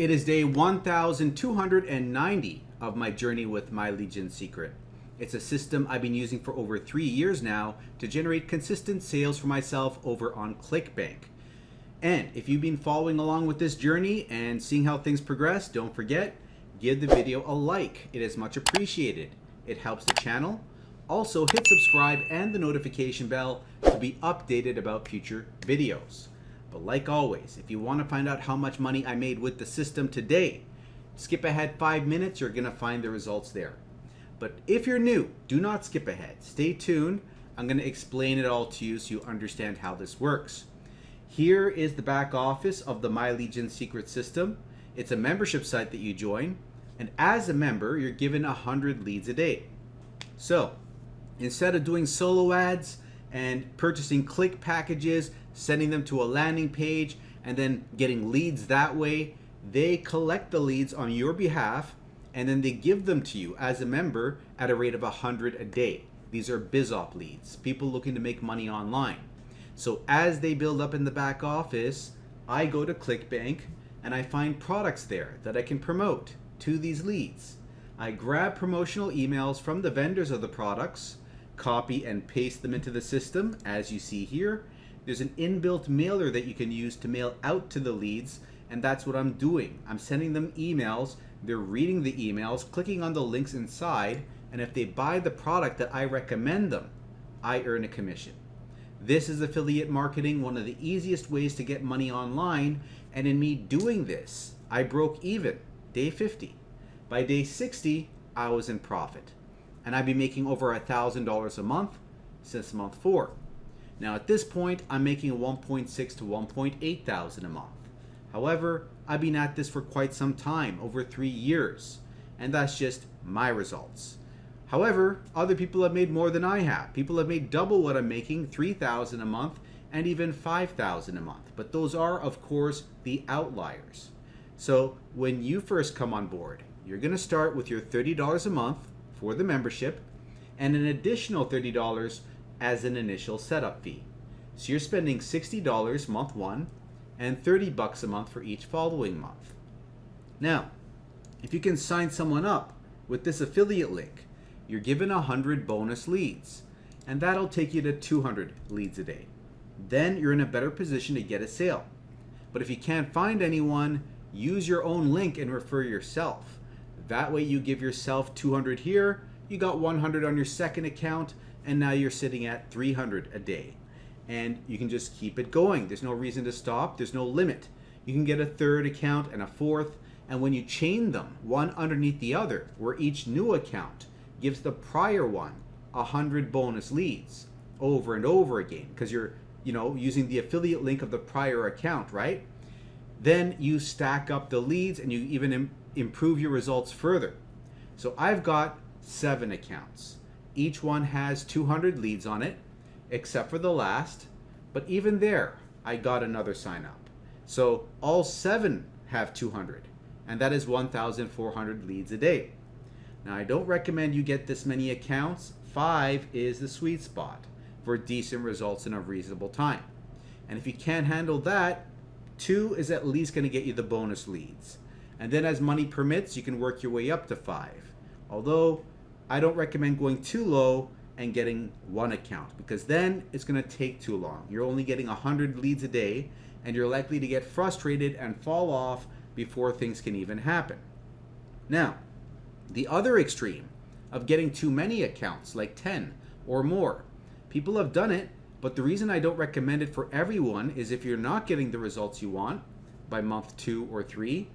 It is day 1290 of my journey with My Legion Secret. It's a system I've been using for over 3 years now to generate consistent sales for myself over on Clickbank. And if you've been following along with this journey and seeing how things progress, don't forget, give the video a like. It is much appreciated. It helps the channel. Also, hit subscribe and the notification bell to be updated about future videos. But like always, if you want to find out how much money I made with the system today, skip ahead 5 minutes, you're going to find the results there. But if you're new, do not skip ahead. Stay tuned. I'm going to explain it all to you so you understand how this works. Here is the back office of the My Legion Secret system. It's a membership site that you join. And as a member, you're given 100 leads a day. So instead of doing solo ads and purchasing click packages, sending them to a landing page, and then getting leads that way, they collect the leads on your behalf and then they give them to you as a member at a rate of 100 a day. These are BizOp leads, people looking to make money online. So as they build up in the back office, I go to Clickbank and I find products there that I can promote to these leads. I grab promotional emails from the vendors of the products, copy and paste them into the system as you see here. There's an inbuilt mailer that you can use to mail out to the leads, and that's what I'm doing. I'm sending them emails, they're reading the emails, clicking on the links inside, and if they buy the product that I recommend them, I earn a commission. This is affiliate marketing, one of the easiest ways to get money online, and in me doing this, I broke even, day 50. By day 60, I was in profit, and I've been making over $1,000 a month since month 4. Now at this point, I'm making 1.6 to 1.8 thousand a month. However, I've been at this for quite some time, over 3 years, and that's just my results. However, other people have made more than I have. People have made double what I'm making, 3,000 a month, and even 5,000 a month. But those are, of course, the outliers. So when you first come on board, you're going to start with your $30 a month for the membership and an additional $30 as an initial setup fee. So you're spending $60 month 1 and $30 a month for each following month. Now, if you can sign someone up with this affiliate link, you're given 100 bonus leads, and that'll take you to 200 leads a day. Then you're in a better position to get a sale. But if you can't find anyone, use your own link and refer yourself. That way you give yourself 200 here, you got 100 on your second account, and now you're sitting at 300 a day. And you can just keep it going. There's no reason to stop. There's no limit. You can get a third account and a fourth. And when you chain them, one underneath the other, where each new account gives the prior one 100 bonus leads over and over again, because you're using the affiliate link of the prior account, right? Then you stack up the leads and you even improve your results further. So I've got 7 accounts. Each one has 200 leads on it, except for the last. But even there, I got another sign up. So all 7 have 200, and that is 1,400 leads a day. Now, I don't recommend you get this many accounts. 5 is the sweet spot for decent results in a reasonable time. And if you can't handle that, 2 is at least going to get you the bonus leads. And then as money permits, you can work your way up to 5. Although, I don't recommend going too low and getting 1 account, because then it's going to take too long. You're only getting 100 leads a day, and you're likely to get frustrated and fall off before things can even happen. Now, the other extreme of getting too many accounts, like 10 or more, people have done it, but the reason I don't recommend it for everyone is if you're not getting the results you want by month 2 or 3,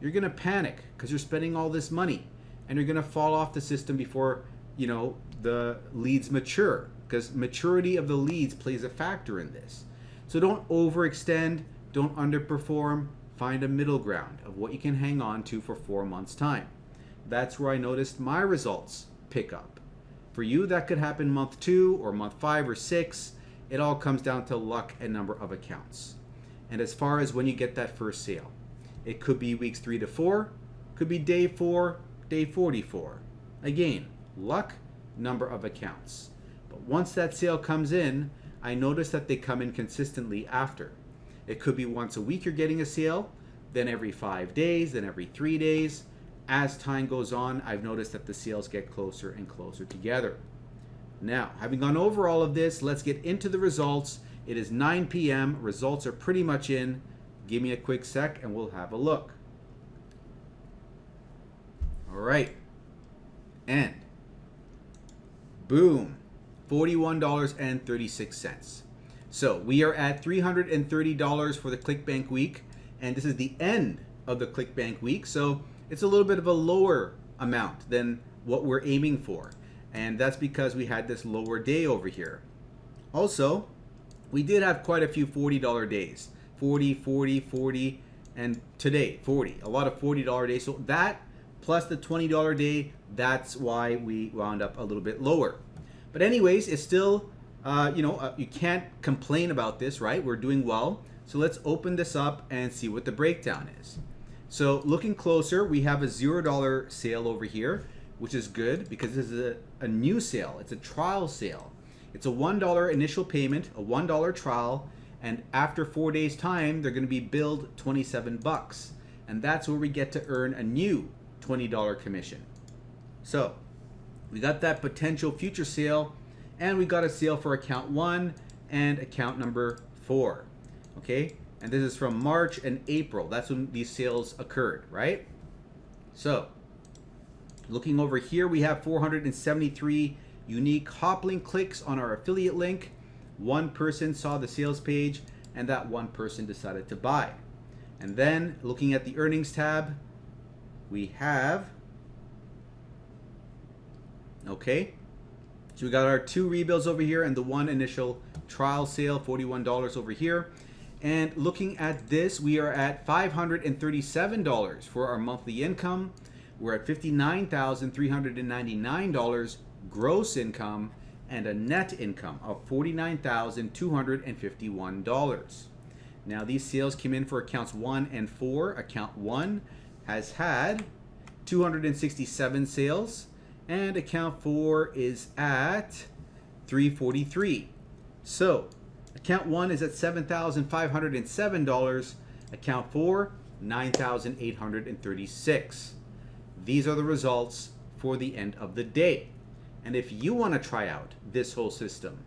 you're going to panic because you're spending all this money, and you're going to fall off the system before the leads mature, because maturity of the leads plays a factor in this. So don't overextend, don't underperform, find a middle ground of what you can hang on to for 4 months' time. That's where I noticed my results pick up. For you, that could happen month 2 or month 5 or 6. It all comes down to luck and number of accounts. And as far as when you get that first sale, it could be weeks 3 to 4, could be day 4, day 44. Again, luck, number of accounts. But once that sale comes in, I notice that they come in consistently after. It could be once a week you're getting a sale, then every 5 days, then every 3 days. As time goes on, I've noticed that the sales get closer and closer together. Now, having gone over all of this, let's get into the results. It is 9 p.m. Results are pretty much in. Give me a quick sec and we'll have a look. All right. And boom, $41.36. So we are at $330 for the Clickbank week. And this is the end of the Clickbank week. So it's a little bit of a lower amount than what we're aiming for. And that's because we had this lower day over here. Also, we did have quite a few $40 days. 40, 40, 40, and today, 40. A lot of $40 days. So that plus the $20 day, that's why we wound up a little bit lower. But anyways, it's still, you can't complain about this, right? We're doing well. So let's open this up and see what the breakdown is. So looking closer, we have a $0 sale over here, which is good because this is a new sale. It's a trial sale. It's a $1 initial payment, a $1 trial, and after 4 days time, they're going to be billed 27 bucks. And that's where we get to earn a new $20 commission. So we got that potential future sale, and we got a sale for account 1 and account number 4. Okay? And this is from March and April. That's when these sales occurred, right? So looking over here, we have 473 unique hop link clicks on our affiliate link. One person saw the sales page, and that one person decided to buy. And then looking at the earnings tab, we have, okay, so we got our 2 rebuilds over here and the 1 initial trial sale, $41 over here. And looking at this, we are at $537 for our monthly income. We're at $59,399 gross income and a net income of $49,251. Now these sales came in for accounts 1 and 4. Account 1 has had 267 sales and account 4 is at 343. So account 1 is at $7,507, account 4 $9,836. These are the results for the end of the day. And if you want to try out this whole system,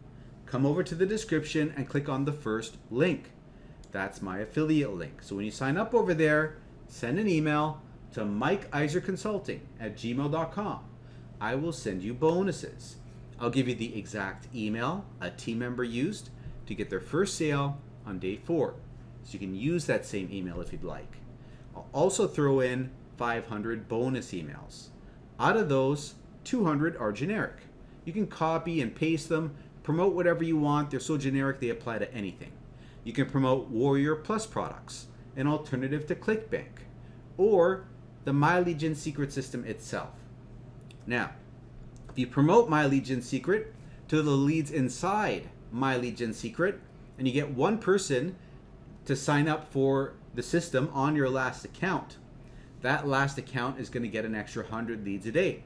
come over to the description and click on the first link. That's my affiliate link. So when you sign up over there, send an email to mikeiserconsulting@gmail.com. I will send you bonuses. I'll give you the exact email a team member used to get their first sale on day 4. So you can use that same email if you'd like. I'll also throw in 500 bonus emails. Out of those, 200 are generic. You can copy and paste them, promote whatever you want. They're so generic they apply to anything. You can promote Warrior Plus products, an alternative to Clickbank, or the My Legion Secret system itself. Now, if you promote My Legion Secret to the leads inside My Legion Secret, and you get one person to sign up for the system on your last account, that last account is going to get an extra 100 leads a day.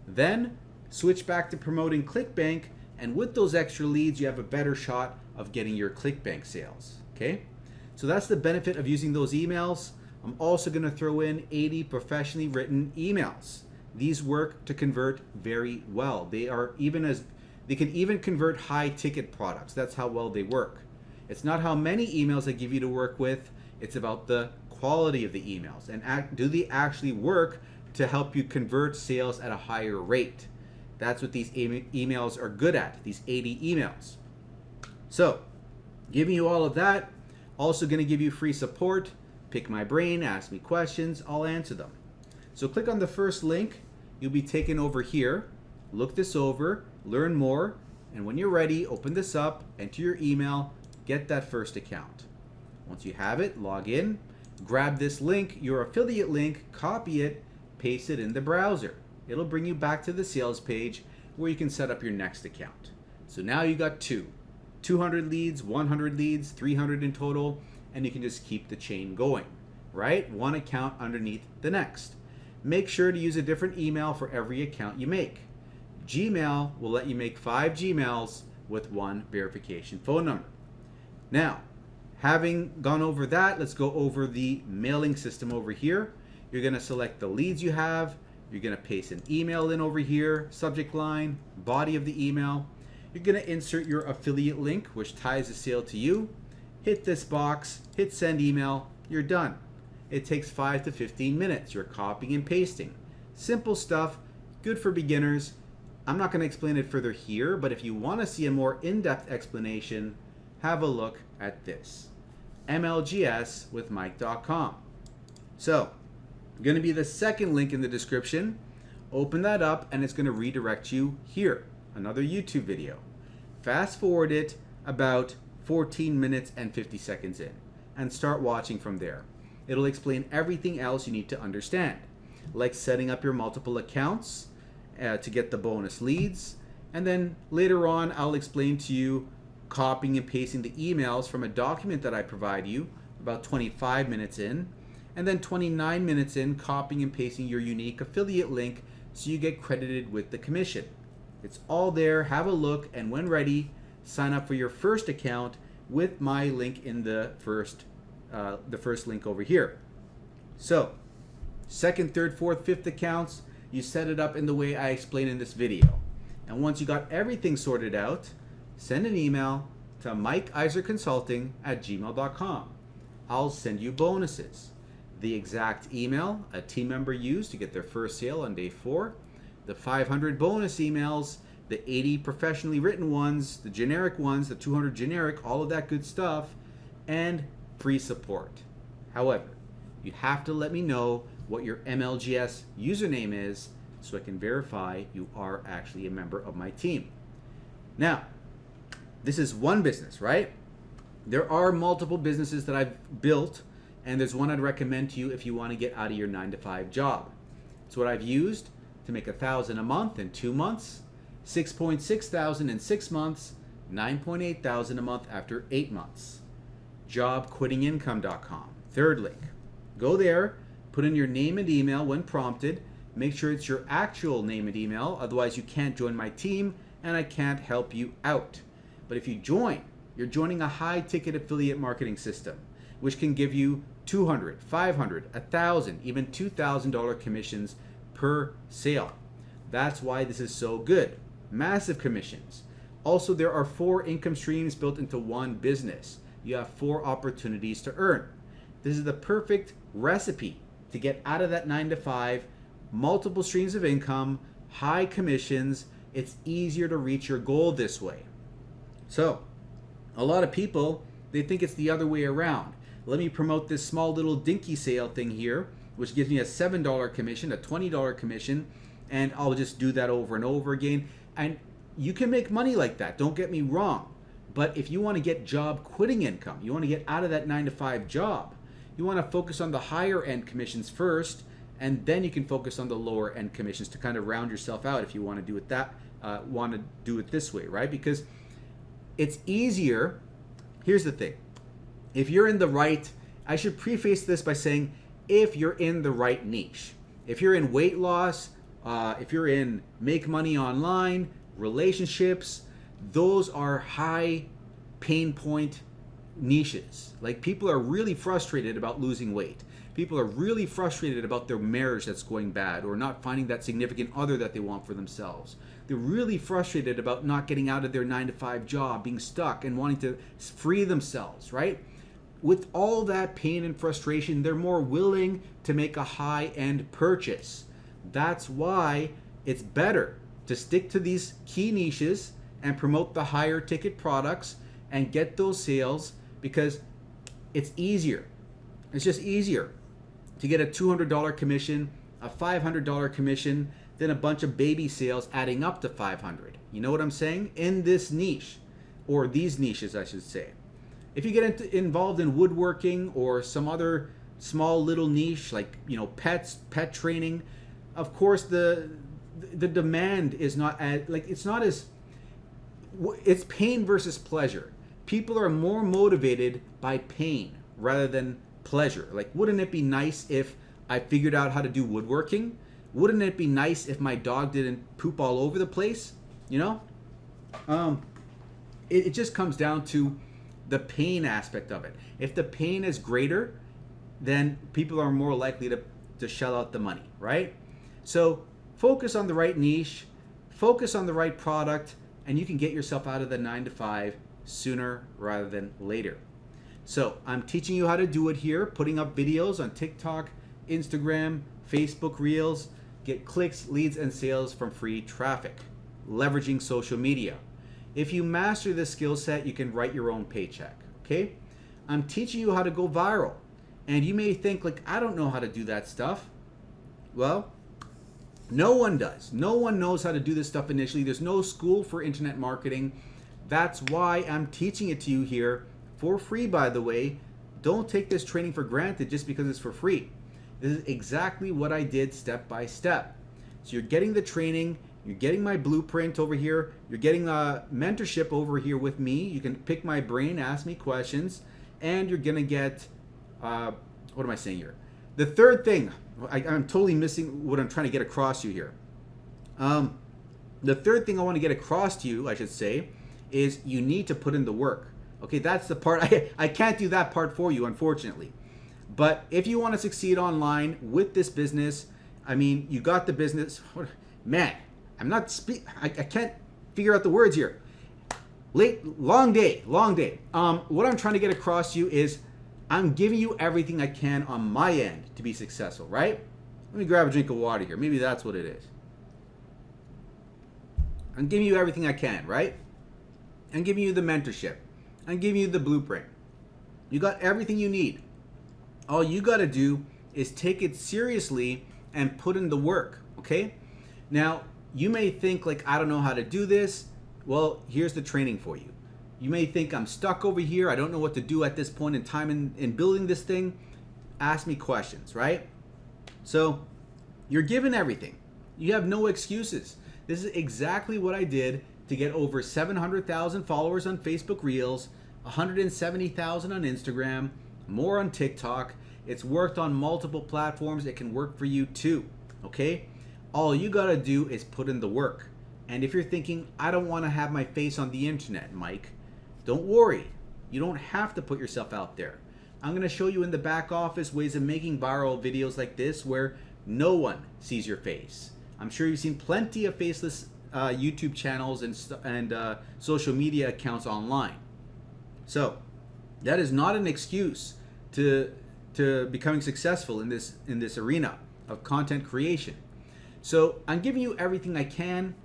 Then switch back to promoting Clickbank, and with those extra leads, you have a better shot of getting your Clickbank sales. Okay? So that's the benefit of using those emails. I'm also going to throw in 80 professionally written emails. These work to convert very well. They can even convert high ticket products. That's how well they work. It's not how many emails I give you to work with. It's about the quality of the emails, and do they actually work to help you convert sales at a higher rate. That's what these emails are good at, these 80 emails. So giving you all of that, also going to give you free support. Pick my brain, ask me questions, I'll answer them. So click on the first link, you'll be taken over here. Look this over, learn more, and when you're ready, open this up, enter your email, get that first account. Once you have it, log in. Grab this link, your affiliate link, copy it, paste it in the browser. It'll bring you back to the sales page where you can set up your next account. So now you got 200 leads, 100 leads, 300 in total, and you can just keep the chain going, right? One account underneath the next. Make sure to use a different email for every account you make. Gmail will let you make 5 Gmails with 1 verification phone number. Now, Having gone over that, let's go over the mailing system over here. You're going to select the leads you have. You're going to paste an email in over here, subject line, body of the email. You're going to insert your affiliate link, which ties the sale to you. Hit this box, hit send email, you're done. It takes 5 to 15 minutes. You're copying and pasting. Simple stuff, good for beginners. I'm not going to explain it further here, but if you want to see a more in-depth explanation, have a look at this. MLGSwithMike.com. So, going to be the second link in the description. Open that up and it's going to redirect you here. Another YouTube video. Fast forward it about 14 minutes and 50 seconds in and start watching from there. It'll explain everything else you need to understand, like setting up your multiple accounts to get the bonus leads. And then later on, I'll explain to you copying and pasting the emails from a document that I provide you about 25 minutes in. And then 29 minutes in, copying and pasting your unique affiliate link so you get credited with the commission. It's all there. Have a look, and when ready, sign up for your first account with my link in the first link over here. So, second, third, fourth, fifth accounts, you set it up in the way I explained in this video. And once you got everything sorted out, send an email to mikeiserconsulting@gmail.com. I'll send you bonuses. The exact email a team member used to get their first sale on day 4, the 500 bonus emails, the 80 professionally written ones, the generic ones, the 200 generic, all of that good stuff, and free support. However, you have to let me know what your MLGS username is so I can verify you are actually a member of my team. Now, this is one business, right? There are multiple businesses that I've built, and there's one I'd recommend to you if you want to get out of your 9-to-5 job. It's what I've used to make $1,000 a month in 2 months, $6,600 in 6 months, $9,800 a month after 8 months. JobQuittingIncome.com. Third link. Go there, put in your name and email when prompted. Make sure it's your actual name and email, otherwise you can't join my team and I can't help you out. But if you join, you're joining a high-ticket affiliate marketing system, which can give you $200, $500, $1,000, even $2,000 commissions per sale. That's why this is so good. Massive commissions. Also, there are 4 income streams built into one business. You have 4 opportunities to earn. This is the perfect recipe to get out of that 9-to-5, multiple streams of income, high commissions. It's easier to reach your goal this way. So, a lot of people, they think it's the other way around. Let me promote this small little dinky sale thing here, which gives me a $7 commission, a $20 commission, and I'll just do that over and over again. And you can make money like that, don't get me wrong. But if you want to get job quitting income, you want to get out of that 9-to-5 job, you want to focus on the higher end commissions first, and then you can focus on the lower end commissions to kind of round yourself out if you want to do it this way, right? Because it's easier. Here's the thing. If you're in the right, I should preface this by saying, if you're in the right niche, if you're in weight loss, if you're in make money online, relationships, those are high pain point niches. Like, people are really frustrated about losing weight. People are really frustrated about their marriage that's going bad, or not finding that significant other that they want for themselves. They're really frustrated about not getting out of their 9-to-5 job, being stuck and wanting to free themselves, right? With all that pain and frustration, they're more willing to make a high-end purchase. That's why it's better to stick to these key niches and promote the higher ticket products and get those sales, because it's easier. It's just easier to get a $200 commission, a $500 commission, than a bunch of baby sales adding up to $500. You know what I'm saying? In this niche, or these niches, I should say. If you get involved in woodworking or some other small little niche, like, pet training, of course the demand is not as, it's pain versus pleasure. People are more motivated by pain rather than pleasure. Like, wouldn't it be nice if I figured out how to do woodworking? Wouldn't it be nice if my dog didn't poop all over the place? It just comes down to the pain aspect of it. If the pain is greater, then people are more likely to shell out the money, right? So focus on the right niche, focus on the right product, and you can get yourself out of the 9 to 5 sooner rather than later. So I'm teaching you how to do it here, putting up videos on TikTok, Instagram, Facebook Reels, get clicks, leads, and sales from free traffic, leveraging social media. If you master this skill set, you can write your own paycheck, okay? I'm teaching you how to go viral. And you may think, like, I don't know how to do that stuff. Well, no one does. No one knows how to do this stuff initially. There's no school for internet marketing. That's why I'm teaching it to you here for free, by the way. Don't take this training for granted just because it's for free. This is exactly what I did step by step. So you're getting the training, you're getting my blueprint over here, you're getting mentorship over here with me. You can pick my brain, ask me questions, and you're gonna get, what am I saying here? The third thing, I'm totally missing what I'm trying to get across to you here. The third thing I want to get across to you, I should say, is you need to put in the work. Okay, that's the part, I can't do that part for you, unfortunately. But if you want to succeed online with this business, I mean, you got the business, man, I can't figure out the words here. Long day. What I'm trying to get across to you is I'm giving you everything I can on my end to be successful, right? Let me grab a drink of water here. Maybe that's what it is. I'm giving you everything I can, right? I'm giving you the mentorship. I'm giving you the blueprint. You got everything you need. All you got to do is take it seriously and put in the work, okay? Now, you may think, like, I don't know how to do this. Well, here's the training for you. You may think I'm stuck over here. I don't know what to do at this point in time in building this thing. Ask me questions, right? So you're given everything. You have no excuses. This is exactly what I did to get over 700,000 followers on Facebook Reels, 170,000 on Instagram, more on TikTok. It's worked on multiple platforms. It can work for you too, okay? All you gotta do is put in the work. And if you're thinking, I don't wanna have my face on the internet, Mike, don't worry. You don't have to put yourself out there. I'm gonna show you in the back office ways of making viral videos like this where no one sees your face. I'm sure you've seen plenty of faceless YouTube channels and social media accounts online. So that is not an excuse to becoming successful in this arena of content creation. So I'm giving you everything I can.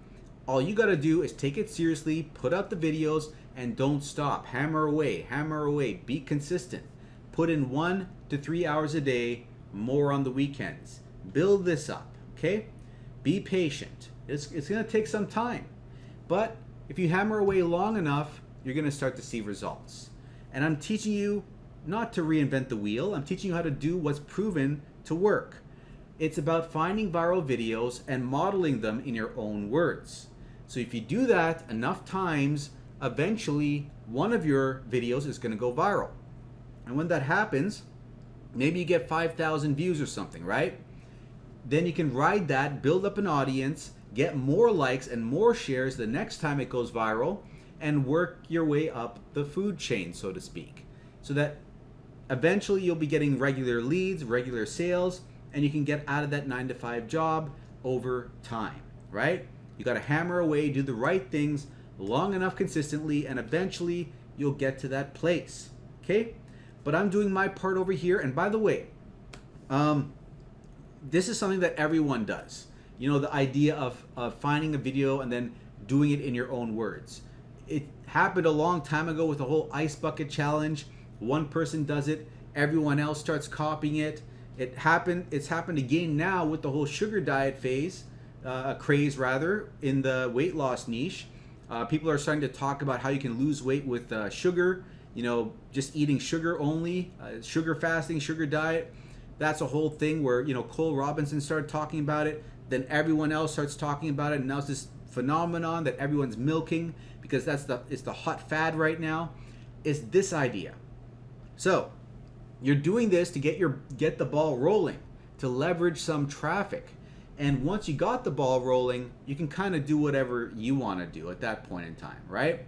All you got to do is take it seriously, put out the videos, and don't stop. Hammer away, be consistent. Put in 1 to 3 hours a day, more on the weekends. Build this up, okay? Be patient. It's going to take some time. But if you hammer away long enough, you're going to start to see results. And I'm teaching you not to reinvent the wheel. I'm teaching you how to do what's proven to work. It's about finding viral videos and modeling them in your own words. So if you do that enough times, eventually one of your videos is going to go viral. And when that happens, maybe you get 5,000 views or something, right? Then you can ride that, build up an audience, get more likes and more shares the next time it goes viral, and work your way up the food chain, so to speak. So that eventually you'll be getting regular leads, regular sales, and you can get out of that 9 to 5 job over time, right? You got to hammer away, do the right things long enough consistently, and eventually you'll get to that place, okay? But I'm doing my part over here. And by the way, this is something that everyone does. You know, the idea of finding a video and then doing it in your own words. It happened a long time ago with the whole ice bucket challenge. One person does it, everyone else starts copying it. It's happened again now with the whole sugar diet craze rather, in the weight loss niche. People are starting to talk about how you can lose weight with sugar, you know, just eating sugar only, sugar fasting, sugar diet. That's a whole thing where, you know, Cole Robinson started talking about it, then everyone else starts talking about it, and now it's this phenomenon that everyone's milking because it's the hot fad right now, is this idea. So you're doing this to get the ball rolling, to leverage some traffic. And once you got the ball rolling, you can kind of do whatever you want to do at that point in time, right?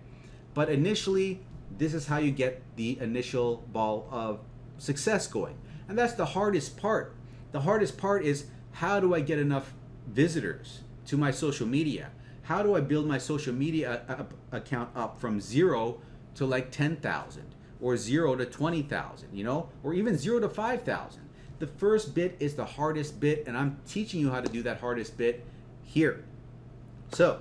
But initially, this is how you get the initial ball of success going. And that's the hardest part. The hardest part is, how do I get enough visitors to my social media? How do I build my social media account up from 0 to like 10,000 or 0 to 20,000, you know, or even 0 to 5,000? The first bit is the hardest bit, and I'm teaching you how to do that hardest bit here. So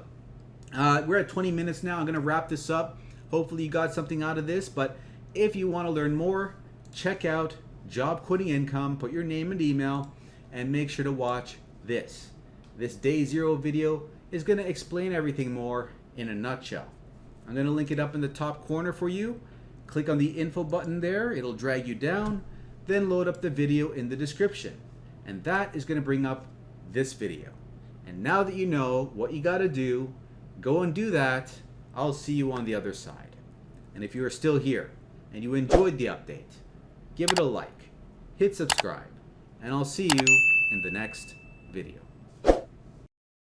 we're at 20 minutes now. I'm going to wrap this up. Hopefully you got something out of this, but if you want to learn more, check out Job Quitting Income, put your name and email, and make sure to watch this. This day 0 video is going to explain everything more in a nutshell. I'm going to link it up in the top corner for you. Click on the info button there. It'll drag you down. Then load up the video in the description. And that is going to bring up this video. And now that you know what you got to do, go and do that. I'll see you on the other side. And if you are still here and you enjoyed the update, give it a like, hit subscribe, and I'll see you in the next video.